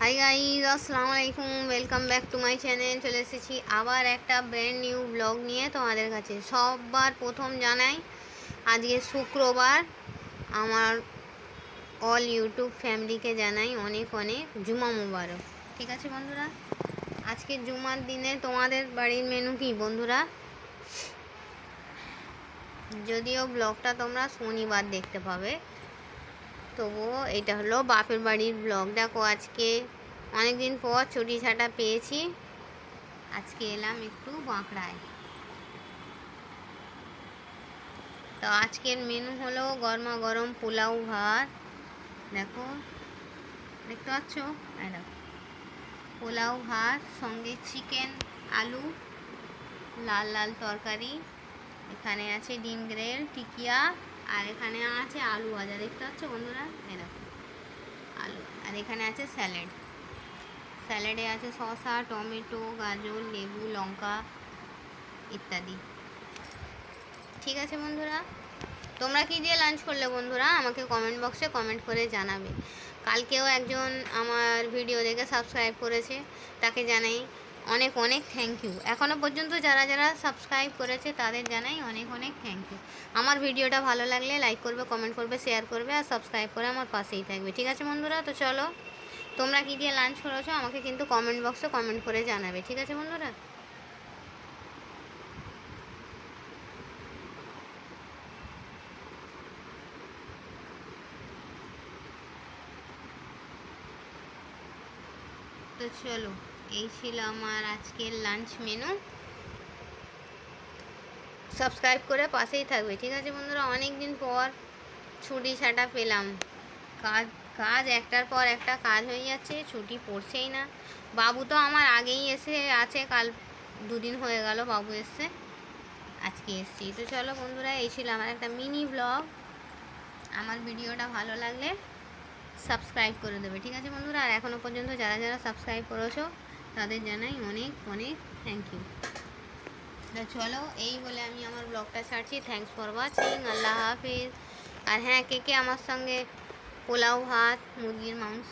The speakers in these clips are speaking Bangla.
হাই গাইজ, আসসালামু আলাইকুম। Welcome back to my channel. চলে এসেছি আবার একটা ব্র্যান্ড নিউ ব্লগ নিয়ে তোমাদের কাছে। সববার প্রথম জানাই আজকে শুক্রবার, আমার অল ইউটিউব ফ্যামিলিকে জানাই অনেক অনেক জুমা মুবারক। ঠিক আছে বন্ধুরা, আজকে জুমার দিনে তোমাদের বাড়ির মেনু কি বন্ধুরা? যদিও ব্লগটা তোমরা শনিবার দেখতে পাবে, তবুও এটা হলো বাপের বাড়ির ব্লগ। দেখো, আজকে অনেক দিন পর ছুটি ছাটা পেয়েছি, আজকে এলাম একটু বাঁকড়ায়। তো আজকের মেনু হলো গরমা গরম পোলাও ভাত। দেখো, দেখতে পাচ্ছ? দেখো, পোলাও ভাত সঙ্গে চিকেন, আলু, লাল লাল তরকারি, এখানে আছে ডিম গ্রেল, টিকিয়া, আর এখানে আছে আলু ভাজা। দেখতে পাচ্ছ বন্ধুরা? দেখো আলু, আর এখানে আছে স্যালাড। স্যালাডে আছে শসা, টমেটো, গাজর, লেবু, লঙ্কা ইত্যাদি। ঠিক আছে বন্ধুরা, তোমরা কি দিয়ে লাঞ্চ করলে বন্ধুরা? আমাকে কমেন্ট বক্সে কমেন্ট করে জানাবে। কালকেও একজন আমার ভিডিও দেখে সাবস্ক্রাইব করেছে, তাকে জানাই অনেক অনেক থ্যাংক ইউ। এখনও পর্যন্ত যারা যারা সাবস্ক্রাইব করেছে তাদের জানাই অনেক অনেক থ্যাংক ইউ। আমার ভিডিওটা ভালো লাগলে লাইক করবে, কমেন্ট করবে, শেয়ার করবে, আর সাবস্ক্রাইব করে আমার পাশেই থাকবে। ঠিক আছে বন্ধুরা, তো চলো, তোমরা কী দিয়ে লাঞ্চ করেছো আমাকে কিন্তু কমেন্ট বক্সে কমেন্ট করে জানাবে। ঠিক আছে বন্ধুরা? তো চলো, এই ছিল আমার আজকের লাঞ্চ মেনু। সাবস্ক্রাইব করে পাশেই থাকবে। ঠিক আছে বন্ধুরা, অনেক দিন পর ছুটি ছাটা পেলাম। কাজ কাজ একটার পর একটা কাজ হয়ে যাচ্ছে, ছুটি পড়ছেই না। বাবু তো আমার আগেই এসে আছে, কাল দুদিন হয়ে গেল বাবু এসছে, আজকে এসছি। তো চলো বন্ধুরা, এই ছিল আমার একটা মিনি ব্লগ। আমার ভিডিওটা ভালো লাগলে সাবস্ক্রাইব করে দেবে। ঠিক আছে বন্ধুরা, আর এখনও পর্যন্ত যারা যারা সাবস্ক্রাইব করেছো তাদের জানাই অনেক অনেক থ্যাংক ইউ। তো চলো, এই বলে আমি আমার ব্লগটা ছাড়ছি। থ্যাংকস ফর ওয়াচিং, আল্লাহ হাফিজ। আর হ্যাঁ, কে কে আমার সঙ্গে পোলাও ভাত, মুরগির মাংস,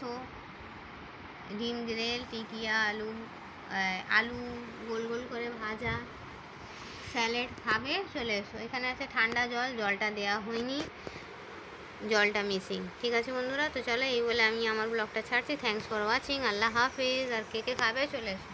ডিম গ্রেল, টিকিয়া, আলু আলু গোল গোল করে ভাজা, স্যালাড খাবে চলে এসো। এখানে আছে ঠান্ডা জল, জলটা দেওয়া হয়নি, জলটা মিসিং। ঠিক আছে বন্ধুরা, তো চলো, এই বলে আমি আমার ব্লগটা ছাড়ছি। থ্যাংকস ফর ওয়াচিং, আল্লাহ হাফিজ। আর কে কে খাবে চলে এসো।